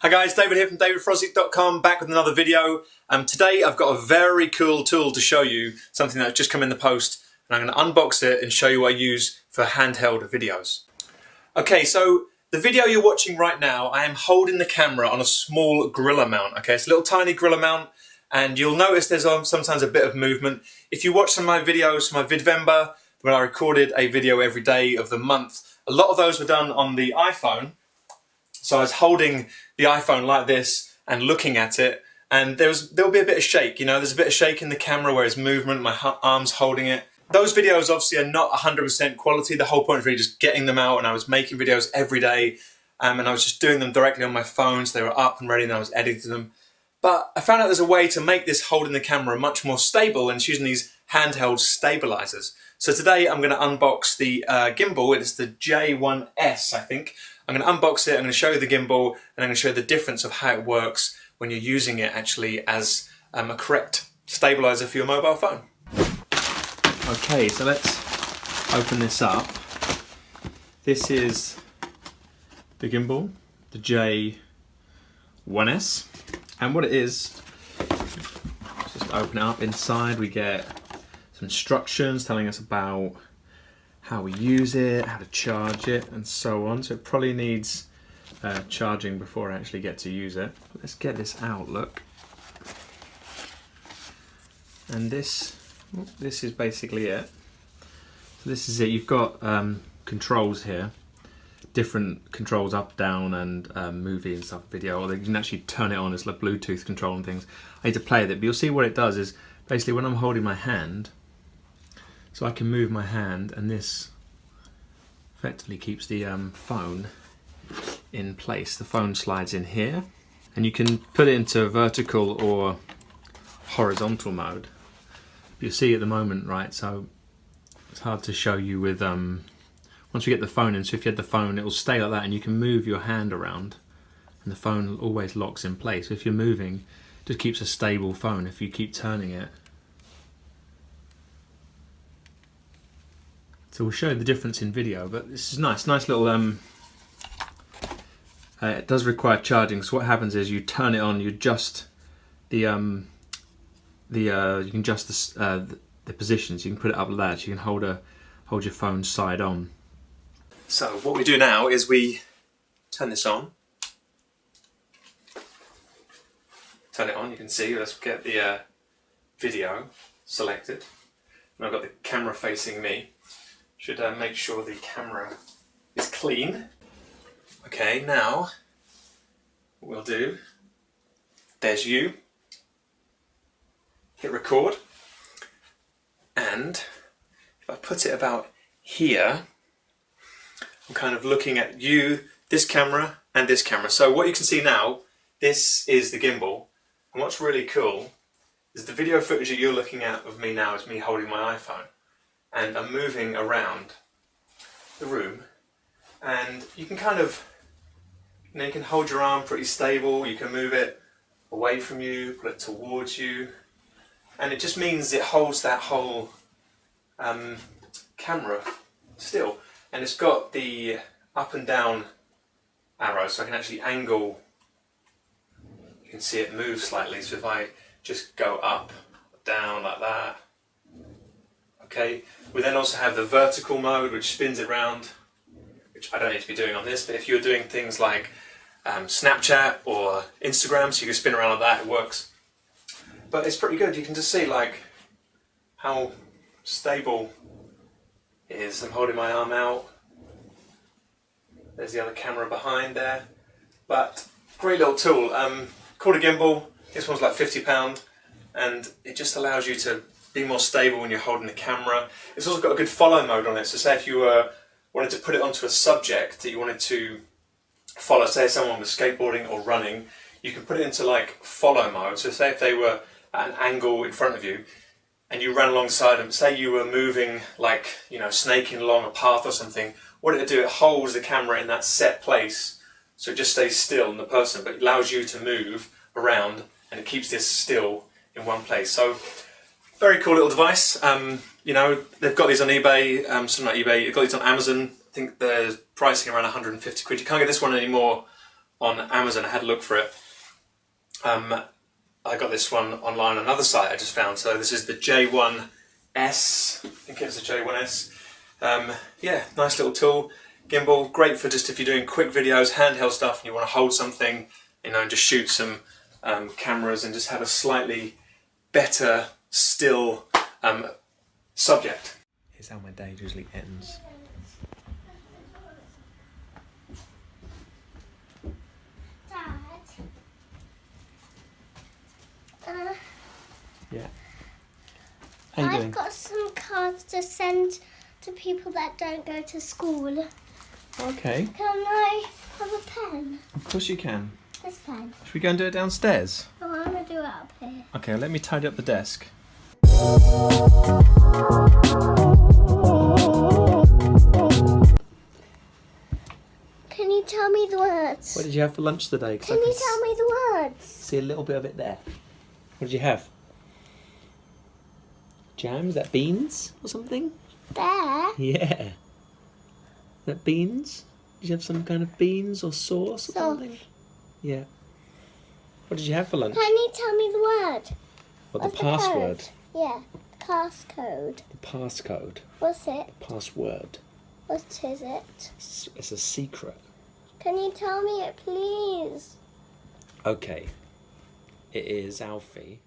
Hi guys, David here from davidfrosdick.com, back with another video. Today I've got a very cool tool to show you, something that's just come in the post, and I'm going to unbox it and show you what I use for handheld videos. Okay, so the video you're watching right now, I am holding the camera on a small Gorilla mount. Okay, it's a little tiny Gorilla mount, and you'll notice there's sometimes a bit of movement. If you watch some of my videos from my Vidvember, when I recorded a video every day of the month, a lot of those were done on the iPhone. So I was holding the iPhone like this and looking at it, and there'll be a bit of shake, you know, there's a bit of shake in the camera where it's movement, my arm's holding it. Those videos obviously are not 100% quality. The whole point is really just getting them out, and I was making videos every day, and I was just doing them directly on my phone, so they were up and ready, and I was editing them. But I found out there's a way to make this holding the camera much more stable, and it's using these handheld stabilizers. So today I'm going to unbox the gimbal. It's the J1S, I think. I'm going to unbox it, I'm going to show you the gimbal, and I'm going to show you the difference of how it works when you're using it actually as a correct stabilizer for your mobile phone. Okay, so let's open this up. This is the gimbal, the J1S, and what it is, just open it up. Inside we get some instructions telling us about how we use it, how to charge it, and so on. So it probably needs charging before I actually get to use it. Let's get this out, look. And this is basically it. So this is it. You've got controls here, different controls, up, down, and movie and stuff, video, or you can actually turn it on as like Bluetooth control and things. I need to play with it, but you'll see what it does is basically when I'm holding my hand, so I can move my hand, and this effectively keeps the phone in place. The phone slides in here, and you can put it into vertical or horizontal mode. You see at the moment, right, so it's hard to show you with, once we get the phone in, so if you had the phone, it will stay like that, and you can move your hand around, and the phone always locks in place. If you're moving, it just keeps a stable phone if you keep turning it. So we'll show you the difference in video, but this is nice little, it does require charging, so what happens is you turn it on, you adjust the you can adjust the positions, you can put it up like that, you can hold your phone side on. So what we do now is we turn this on. Turn it on, you can see, let's get the video selected. And I've got the camera facing me. Should make sure the camera is clean. Okay, now what we'll do, there's you. Hit record, and if I put it about here, I'm kind of looking at you, this camera, and this camera. So what you can see now, this is the gimbal, and what's really cool is the video footage that you're looking at of me now is me holding my iPhone. And I'm moving around the room, and you can kind of, you know, you can hold your arm pretty stable, you can move it away from you, put it towards you, and it just means it holds that whole camera still. And it's got the up and down arrows, so I can actually angle, you can see it move slightly, so if I just go up, down like that. Okay, we then also have the vertical mode, which spins it round, which I don't need to be doing on this, but if you're doing things like Snapchat or Instagram, so you can spin around like that, it works. But it's pretty good. You can just see like how stable it is. I'm holding my arm out. There's the other camera behind there. But great little tool. Called a gimbal. This one's like £50, and it just allows you to be more stable when you're holding the camera. It's also got a good follow mode on it, so say if you wanted to put it onto a subject that you wanted to follow, say someone was skateboarding or running, you can put it into like follow mode. So say if they were at an angle in front of you and you ran alongside them, say you were moving like, you know, snaking along a path or something, what it'll do, it holds the camera in that set place, so it just stays still in the person, but it allows you to move around, and it keeps this still in one place. So very cool little device. You know, they've got these on eBay, sorry, not eBay, they've got these on Amazon. I think they're pricing around 150 quid. You can't get this one anymore on Amazon. I had a look for it. I got this one online on another site I just found. So this is the J1S. I think it's the J1S. Yeah, nice little tool. Gimbal, great for just if you're doing quick videos, handheld stuff, and you want to hold something, you know, and just shoot some cameras and just have a slightly better still subject. Here's how my day usually ends. Yeah. How you doing? I've got some cards to send to people that don't go to school. Okay. Can I have a pen? Of course you can. This pen. Should we go and do it downstairs? Oh, I'm going to do it up here. Okay, let me tidy up the desk. Can you tell me the words? What did you have for lunch today? Can you tell me the words? See a little bit of it there. What did you have? Jam? Is that beans or something? There. Yeah. Is that beans? Did you have some kind of beans or sauce or something? Yeah. What did you have for lunch? Can you tell me the word? What, What's the password? code? Yeah. Passcode. The passcode. What's it? Password. What is it? It's a secret. Can you tell me it, please? Okay. It is Alfie.